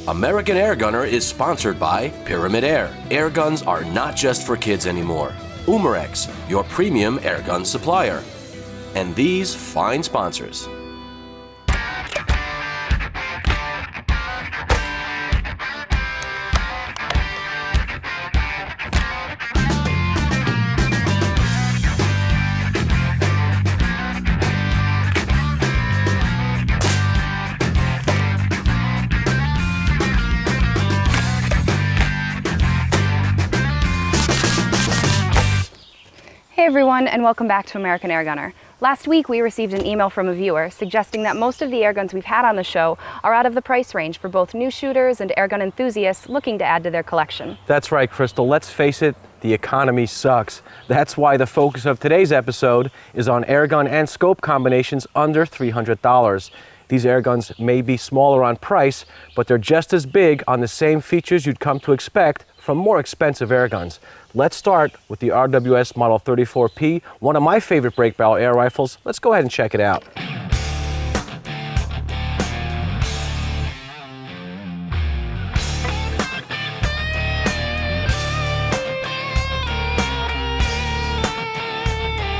American Airgunner is sponsored by Pyramid Air. Airguns are not just for kids anymore. Umarex, your premium airgun supplier. And these fine sponsors. Hey everyone, and welcome back to American Airgunner. Last week we received an email from a viewer suggesting that most of the airguns we've had on the show are out of the price range for both new shooters and airgun enthusiasts looking to add to their collection. That's right, Crystal. Let's face it, the economy sucks. That's why the focus of today's episode is on airgun and scope combinations under $300. These airguns may be smaller on price, but they're just as big on the same features you'd come to expect from more expensive airguns. Let's start with the RWS Model 34P, one of my favorite break barrel air rifles. Let's go ahead and check it out.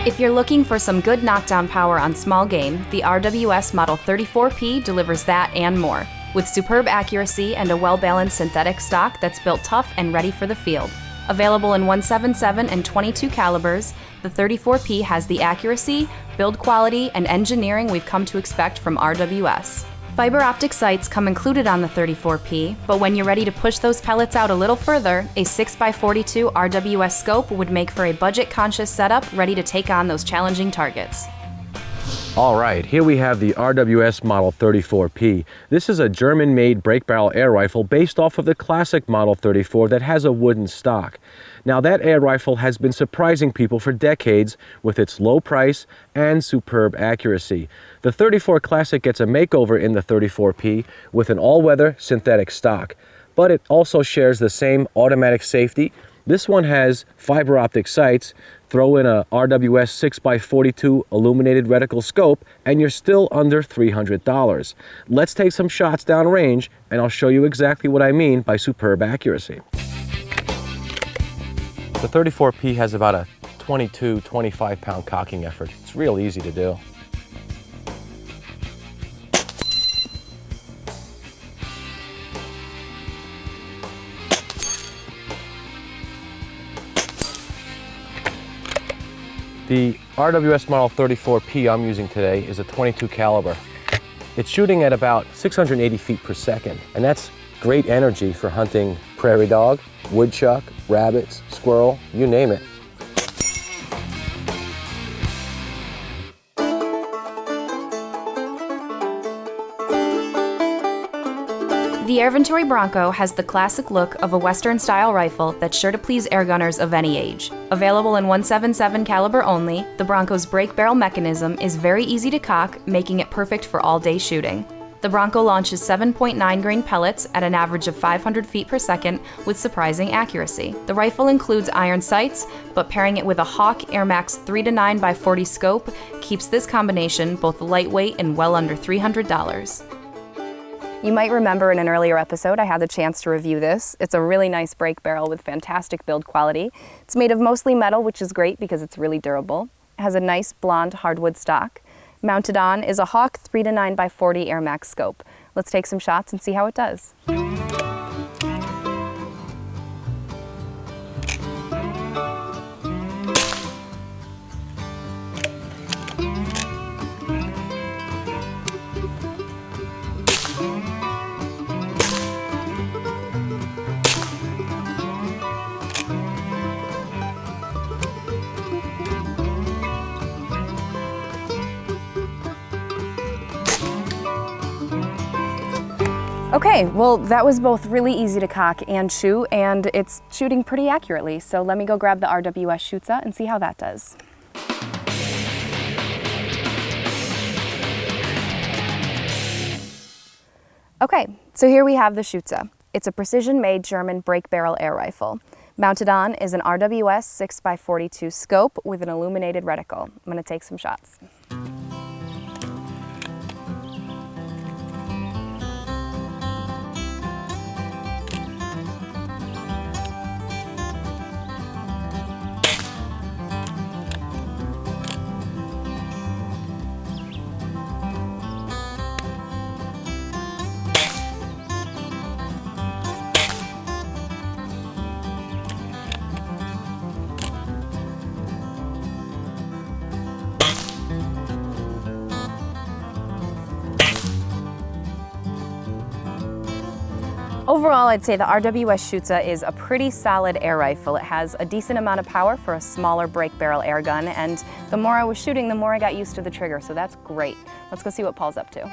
If you're looking for some good knockdown power on small game, the RWS Model 34P delivers that and more, with superb accuracy and a well-balanced synthetic stock that's built tough and ready for the field. Available in 177 and 22 calibers, the 34P has the accuracy, build quality, and engineering we've come to expect from RWS. Fiber optic sights come included on the 34P, but when you're ready to push those pellets out a little further, a 6x42 RWS scope would make for a budget-conscious setup ready to take on those challenging targets. All right, here we have the RWS Model 34P. This is a German-made break barrel air rifle based off of the classic Model 34 that has a wooden stock. Now that air rifle has been surprising people for decades with its low price and superb accuracy. The 34 Classic gets a makeover in the 34P with an all-weather synthetic stock, but it also shares the same automatic safety. This one has fiber optic sights. Throw in a RWS 6x42 illuminated reticle scope and you're still under $300. Let's take some shots downrange and I'll show you exactly what I mean by superb accuracy. The 34P has about a 25 pound cocking effort. It's real easy to do. The RWS Model 34P I'm using today is a 22 caliber. It's shooting at about 680 feet per second, and that's great energy for hunting prairie dog, woodchuck, rabbits, squirrel, you name it. The Air Venturi Bronco has the classic look of a Western-style rifle that's sure to please airgunners of any age. Available in 177 caliber only, the Bronco's break barrel mechanism is very easy to cock, making it perfect for all-day shooting. The Bronco launches 7.9 grain pellets at an average of 500 feet per second with surprising accuracy. The rifle includes iron sights, but pairing it with a Hawk Air Max 3-9x40 scope keeps this combination both lightweight and well under $300. You might remember in an earlier episode I had the chance to review this. It's a really nice break barrel with fantastic build quality. It's made of mostly metal, which is great because it's really durable. It has a nice blonde hardwood stock. Mounted on is a Hawk 3-9x40 Air Max scope. Let's take some shots and see how it does. Okay, well that was both really easy to cock and shoot, and it's shooting pretty accurately. So let me go grab the RWS Shutze and see how that does. Okay, so here we have the Shutze. It's a precision-made German break barrel air rifle. Mounted on is an RWS 6x42 scope with an illuminated reticle. I'm going to take some shots. Overall, I'd say the RWS Shutze is a pretty solid air rifle. It has a decent amount of power for a smaller break barrel air gun, and the more I was shooting, the more I got used to the trigger, so that's great. Let's go see what Paul's up to.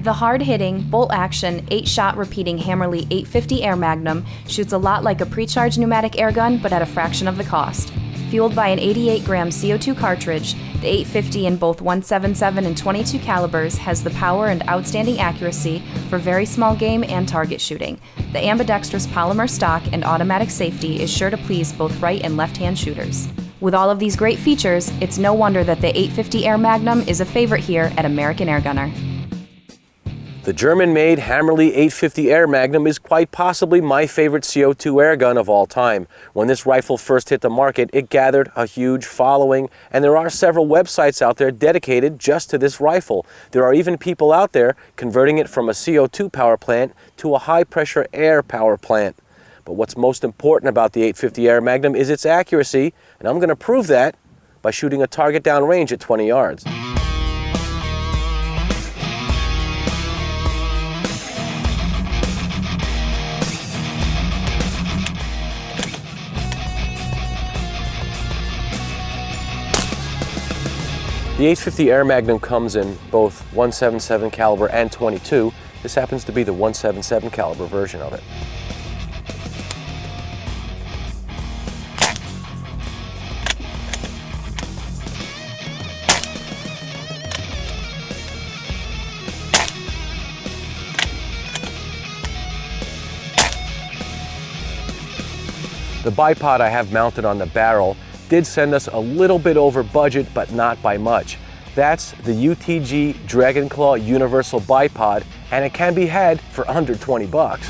The hard-hitting, bolt-action, 8-shot repeating Hammerli 850 Air Magnum shoots a lot like a pre-charged pneumatic air gun, but at a fraction of the cost. Fueled by an 88-gram CO2 cartridge, the 850 in both 177 and 22 calibers has the power and outstanding accuracy for very small game and target shooting. The ambidextrous polymer stock and automatic safety is sure to please both right and left-hand shooters. With all of these great features, it's no wonder that the 850 Air Magnum is a favorite here at American Airgunner. The German-made Hammerli 850 Air Magnum is quite possibly my favorite CO2 air gun of all time. When this rifle first hit the market, it gathered a huge following, and there are several websites out there dedicated just to this rifle. There are even people out there converting it from a CO2 power plant to a high-pressure air power plant. But what's most important about the 850 Air Magnum is its accuracy, and I'm going to prove that by shooting a target downrange at 20 yards. The 850 Air Magnum comes in both 177 caliber and 22. This happens to be the 177 caliber version of it. The bipod I have mounted on the barrel did send us a little bit over budget, but not by much. That's the UTG Dragonclaw Universal Bipod, and it can be had for under 20 bucks.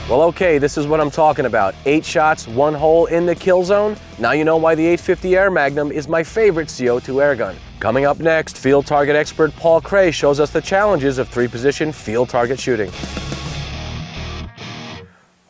Well, okay, this is what I'm talking about. 8 shots, 1 hole in the kill zone. Now you know why the 850 Air Magnum is my favorite CO2 air gun. Coming up next, field target expert Paul Cray shows us the challenges of 3-position field target shooting.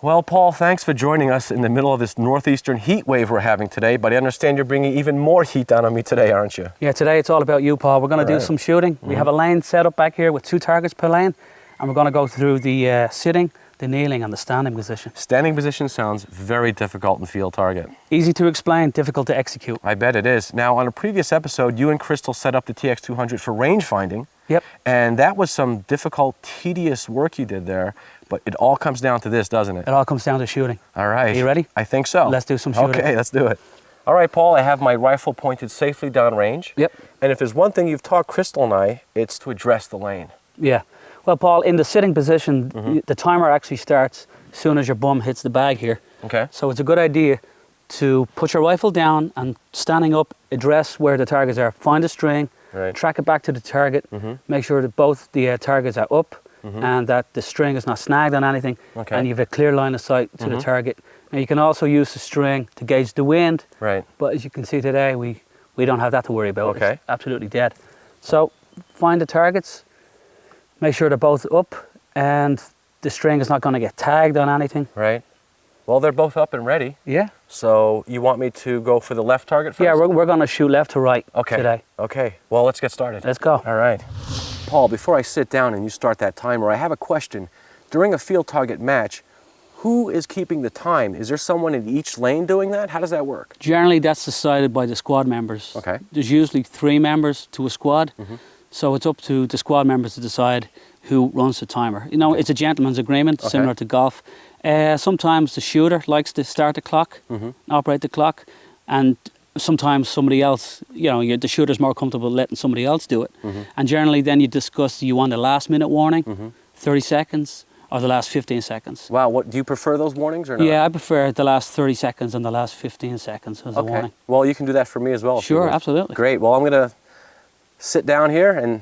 Well, Paul, thanks for joining us in the middle of this northeastern heat wave we're having today, but I understand you're bringing even more heat down on me today, aren't you? Yeah, today it's all about you, Paul. We're going to do some shooting. We have a lane set up back here with 2 targets per lane, and we're going to go through the sitting, the kneeling and the standing position. Standing position sounds very difficult in field target. Easy to explain, difficult to execute. I bet it is. Now, on a previous episode, you and Crystal set up the TX200 for range finding. Yep. And that was some difficult, tedious work you did there, but it all comes down to this, doesn't it? It all comes down to shooting. All right. Are you ready? I think so. Let's do some shooting. Okay, let's do it. All right, Paul, I have my rifle pointed safely downrange. Yep. And if there's one thing you've taught Crystal and I, it's to address the lane. Yeah. Well, Paul, in the sitting position, the timer actually starts as soon as your bum hits the bag here. Okay. So it's a good idea to put your rifle down and standing up, address where the targets are. Find a string, track it back to the target, make sure that both the targets are up and that the string is not snagged on anything, and you have a clear line of sight to the target. And you can also use the string to gauge the wind, but as you can see today, we don't have that to worry about. It's absolutely dead. So find the targets, make sure they're both up and the string is not going to get tagged on anything. Right. Well, they're both up and ready. Yeah. So you want me to go for the left target first? Yeah, we're going to shoot left to right today. Okay. Well, let's get started. Let's go. All right. Paul, before I sit down and you start that timer, I have a question. During a field target match, who is keeping the time? Is there someone in each lane doing that? How does that work? Generally, that's decided by the squad members. Okay. There's usually 3 members to a squad. So it's up to the squad members to decide who runs the timer. You know, it's a gentleman's agreement, similar to golf. Sometimes the shooter likes to start the clock, operate the clock, and sometimes somebody else, you know, the shooter's more comfortable letting somebody else do it. And generally then you discuss, do you want a last minute warning, 30 seconds, or the last 15 seconds. Wow, what do you prefer those warnings or not? Yeah, I prefer the last 30 seconds and the last 15 seconds as a warning. Well, you can do that for me as well. Sure, absolutely. Great. Well, I'm going to sit down here and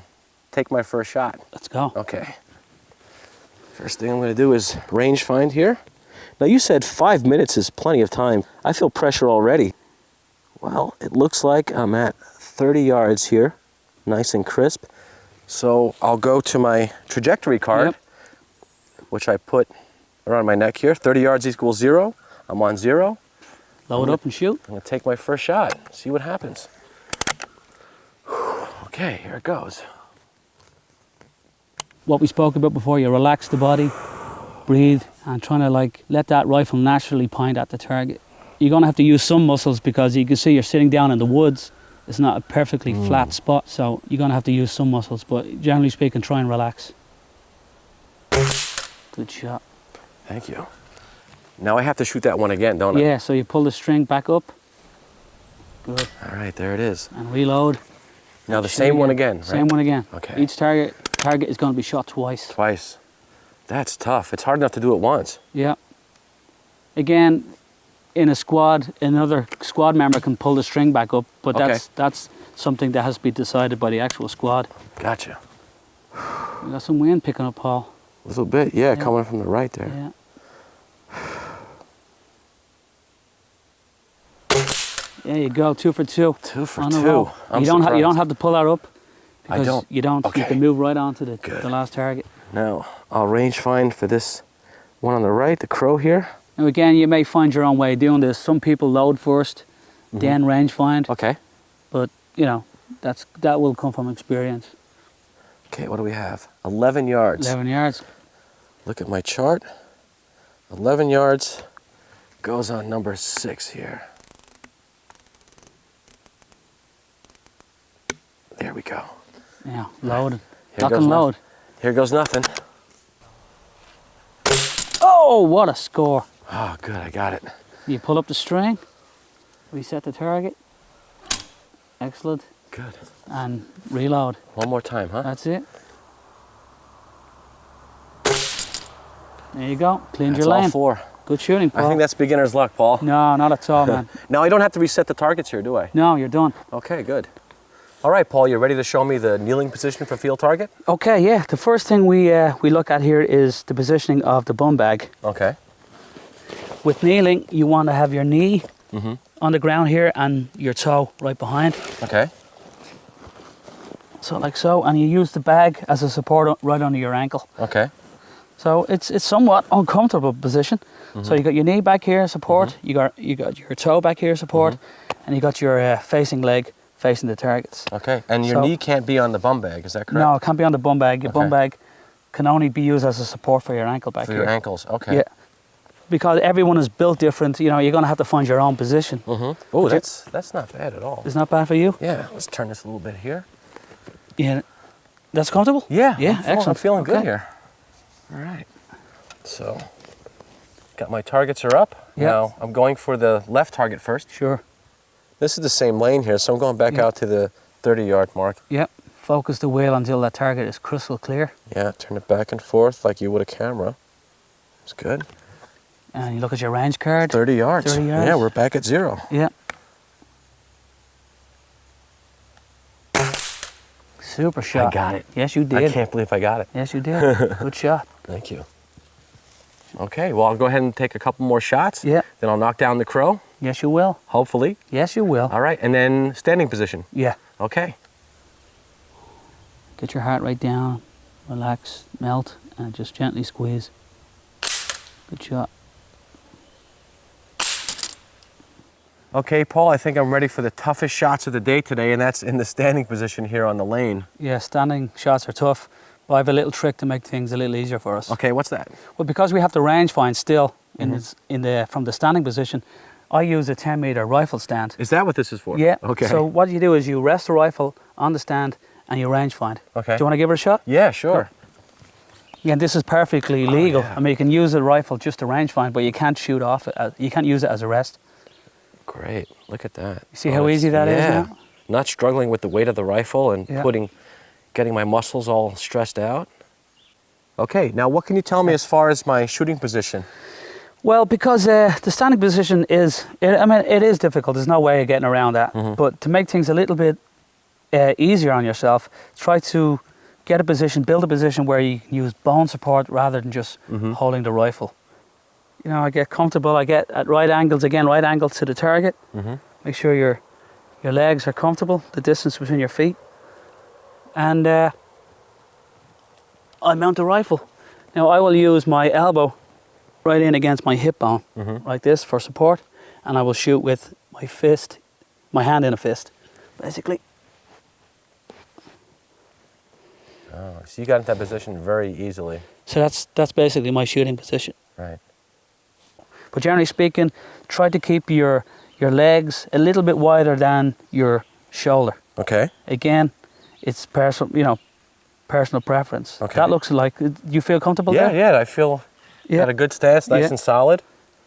take my first shot. Let's go. Okay. First thing I'm going to do is range find here. Now you said 5 minutes is plenty of time. I feel pressure already. Well, it looks like I'm at 30 yards here, nice and crisp. So I'll go to my trajectory card, which I put around my neck here. 30 yards equals 0. I'm on 0. Load up and shoot. I'm going to take my first shot, see what happens. Okay, here it goes. What we spoke about before, you relax the body, breathe, and trying to like let that rifle naturally point at the target. You're going to have to use some muscles because you can see you're sitting down in the woods. It's not a perfectly flat spot, so you're going to have to use some muscles, but generally speaking, try and relax. Good shot. Thank you. Now I have to shoot that one again, don't I? Yeah, so you pull the string back up. Good. All right, there it is. And reload. Now the same one again, right? Same one again. Okay. Each target is going to be shot twice. Twice. That's tough. It's hard enough to do it once. Yeah. Again, in a squad, another squad member can pull the string back up, but that's something that has to be decided by the actual squad. Gotcha. We got some wind picking up, Paul. A little bit, yeah, coming from the right there. Yeah. There you go, 2 for 2. 2 for on 2. a roll. You don't have to pull that up. I don't. You don't. Okay. You can move right on to the last target. Now I'll range find for this one on the right, the crow here. Now again, you may find your own way of doing this. Some people load first, then range find. Okay. But you know, that will come from experience. Okay, what do we have? 11 yards. 11 yards. Look at my chart. 11 yards goes on number 6 here. There we go. Yeah, load. Here Lock and load. Here goes nothing. Oh, what a score. Oh, good, I got it. You pull up the string, reset the target. Excellent. Good. And reload. One more time, huh? That's it. There you go. Cleaned That's your lane. all 4. Good shooting, Paul. I think that's beginner's luck, Paul. No, not at all, man. Now I don't have to reset the targets here, do I? No, you're done. Okay, good. All right, Paul, you ready to show me the kneeling position for field target? Okay, yeah. The first thing we look at here is the positioning of the bum bag. Okay. With kneeling, you want to have your knee on the ground here and your toe right behind. Okay. So like so, and you use the bag as a support right under your ankle. Okay. So it's somewhat uncomfortable position. So you got your knee back here, support. You got your toe back here, support, and you got your facing leg facing the targets. Okay. And your knee can't be on the bum bag, is that correct? No, it can't be on the bum bag. Your bum bag can only be used as a support for your ankle back here. For your ankles, okay. Yeah. Because everyone is built different, you know, you're going to have to find your own position. Oh, that's not bad at all. It's not bad for you? Yeah, let's turn this a little bit here. Yeah. That's comfortable? Yeah, excellent. I'm feeling good here. All right. So, got my targets are up. Yeah. Now, I'm going for the left target first. Sure. This is the same lane here, so I'm going back out to the 30-yard mark. Yep. Focus the wheel until that target is crystal clear. Yeah, turn it back and forth like you would a camera. It's good. And you look at your range card. 30 yards. 30 yards. Yeah, we're back at 0. Yeah. Super shot. I got it. Yes, you did. I can't believe I got it. Yes, you did. Good shot. Thank you. Okay, well, I'll go ahead and take a couple more shots. Yeah. Then I'll knock down the crow, Yes, you will. hopefully. Yes, you will. All right, and then standing position. Yeah. Okay. Get your heart rate down. Relax, melt, and just gently squeeze. Good shot. Okay, Paul, I think I'm ready for the toughest shots of the day today, and that's in the standing position here on the lane. Yeah, standing shots are tough, but I have a little trick to make things a little easier for us. Okay, what's that? Well, because we have to range find still from the standing position, I use a 10-meter rifle stand. Is that what this is for? Yeah. Okay. So what you do is you rest the rifle on the stand and you range find. Okay. Do you want to give it a shot? Yeah, sure. Yeah, this is perfectly legal. yeah. I mean, you can use a rifle just to range find, but you can't shoot off it. You can't use it as a rest. Great, look at that. You see how easy that is now? Not struggling with the weight of the rifle and Yeah. getting my muscles all stressed out. Okay, now what can you tell me as far as my shooting position? Well, because the standing position it is difficult. There's no way of getting around that. But to make things a little bit easier on yourself, try to get a position, build a position where you can use bone support rather than just holding the rifle. You know, I get comfortable, I get at right angles, again, right angles to the target. Make sure your legs are comfortable, the distance between your feet. And I mount the rifle. Now I will use my elbow right in against my hip bone, like this, for support. And I will shoot with my fist, my hand in a fist, basically. Oh, so you got into that position very easily. So that's basically my shooting position. Right. But generally speaking, try to keep your legs a little bit wider than your shoulder. Okay. Again, it's personal preference. Okay. That looks like, you feel comfortable there? Yeah, I feel got a good stance, nice and solid.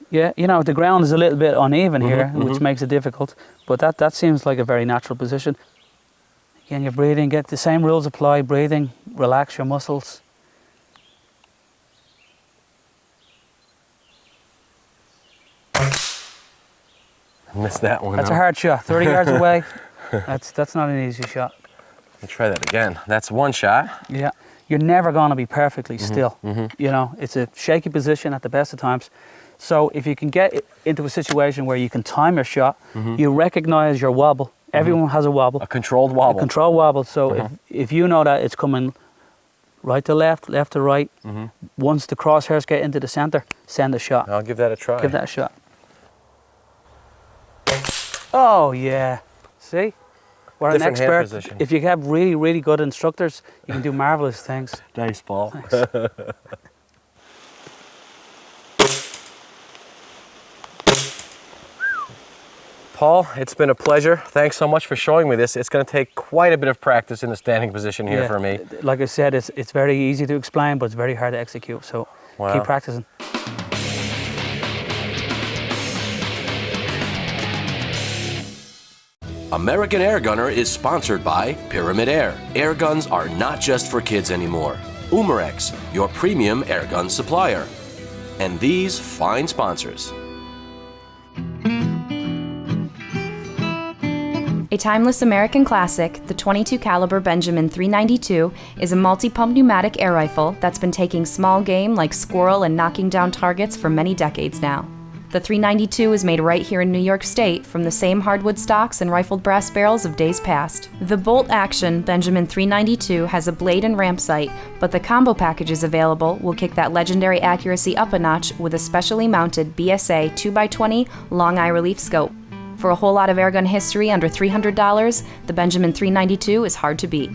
Yeah, you know, the ground is a little bit uneven here, which makes it difficult, but that seems like a very natural position. Again, you're breathing, get the same rules apply, breathing, relax your muscles. Missed that one. That's a hard shot, 30 yards away. That's not an easy shot. Let's try that again. That's one shot. Yeah, you're never going to be perfectly still. You know, it's a shaky position at the best of times. So if you can get into a situation where you can time your shot, you recognize your wobble. Everyone has a wobble. A controlled wobble. A controlled wobble. So if you know that it's coming right to left, left to right, once the crosshairs get into the center, send a shot. I'll give that a try. Give that a shot. Oh yeah, see? We're an Different hand expert. position. If you have really, really good instructors, you can do marvelous things. Nice, Paul. Thanks. Paul, it's been a pleasure. Thanks so much for showing me this. It's going to take quite a bit of practice in the standing position here for me. Like I said, it's very easy to explain, but it's very hard to execute. So keep practicing. American Airgunner is sponsored by Pyramid Air. Airguns are not just for kids anymore. Umarex, your premium airgun supplier. And these fine sponsors. A timeless American classic, the .22 caliber Benjamin 392 is a multi-pump pneumatic air rifle that's been taking small game like squirrel and knocking down targets for many decades now. The 392 is made right here in New York State from the same hardwood stocks and rifled brass barrels of days past. The bolt-action Benjamin 392 has a blade and ramp sight, but the combo packages available will kick that legendary accuracy up a notch with a specially mounted BSA 2x20 long eye relief scope. For a whole lot of airgun history under $300, the Benjamin 392 is hard to beat.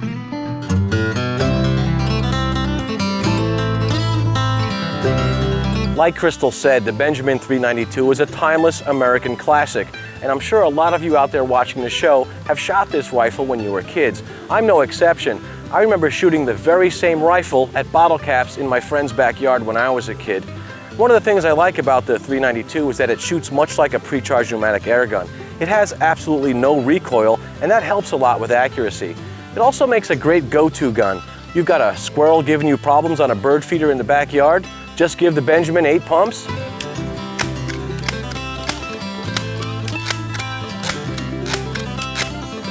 Like Crystal said, the Benjamin 392 is a timeless American classic, and I'm sure a lot of you out there watching the show have shot this rifle when you were kids. I'm no exception. I remember shooting the very same rifle at bottle caps in my friend's backyard when I was a kid. One of the things I like about the 392 is that it shoots much like a pre-charged pneumatic air gun. It has absolutely no recoil, and that helps a lot with accuracy. It also makes a great go-to gun. You've got a squirrel giving you problems on a bird feeder in the backyard, just give the Benjamin 8 pumps.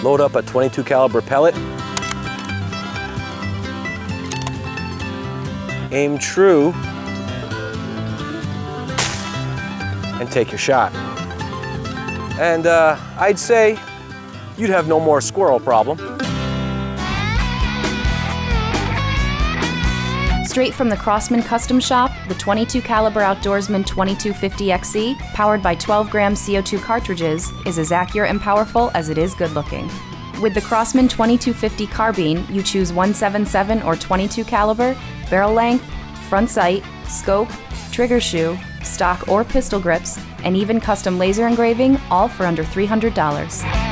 Load up a .22 caliber pellet. Aim true. And take your shot. And I'd say you'd have no more squirrel problem. Straight from the Crosman Custom Shop, the .22 caliber Outdoorsman 2250XE, powered by 12-gram CO2 cartridges, is as accurate and powerful as it is good-looking. With the Crosman 2250 carbine, you choose 177 or .22 caliber, barrel length, front sight, scope, trigger shoe, stock or pistol grips, and even custom laser engraving, all for under $300.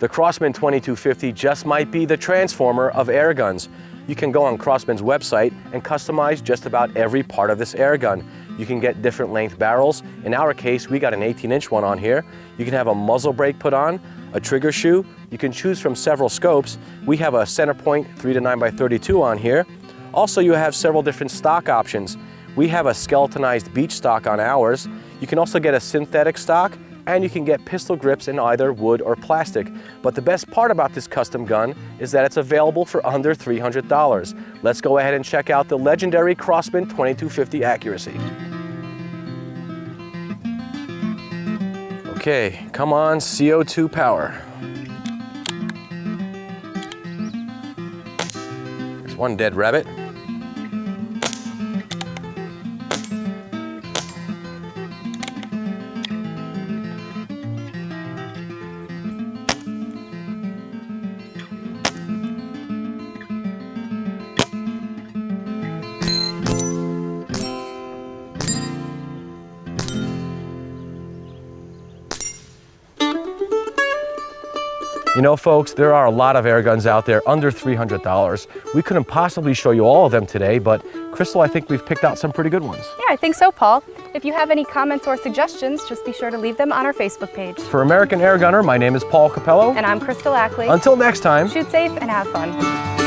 The Crosman 2250 just might be the transformer of air guns. You can go on Crosman's website and customize just about every part of this air gun. You can get different length barrels. In our case, we got an 18-inch one on here. You can have a muzzle brake put on, a trigger shoe. You can choose from several scopes. We have a center point 3 to 9x32 on here. Also, you have several different stock options. We have a skeletonized beach stock on ours. You can also get a synthetic stock and you can get pistol grips in either wood or plastic. But the best part about this custom gun is that it's available for under $300. Let's go ahead and check out the legendary Crosman 2250 accuracy. Okay, come on, CO2 power. There's one dead rabbit. You know, folks, there are a lot of air guns out there under $300. We couldn't possibly show you all of them today, but Crystal, I think we've picked out some pretty good ones. Yeah, I think so, Paul. If you have any comments or suggestions, just be sure to leave them on our Facebook page. For American Airgunner, my name is Paul Capello. And I'm Crystal Ackley. Until next time, shoot safe and have fun.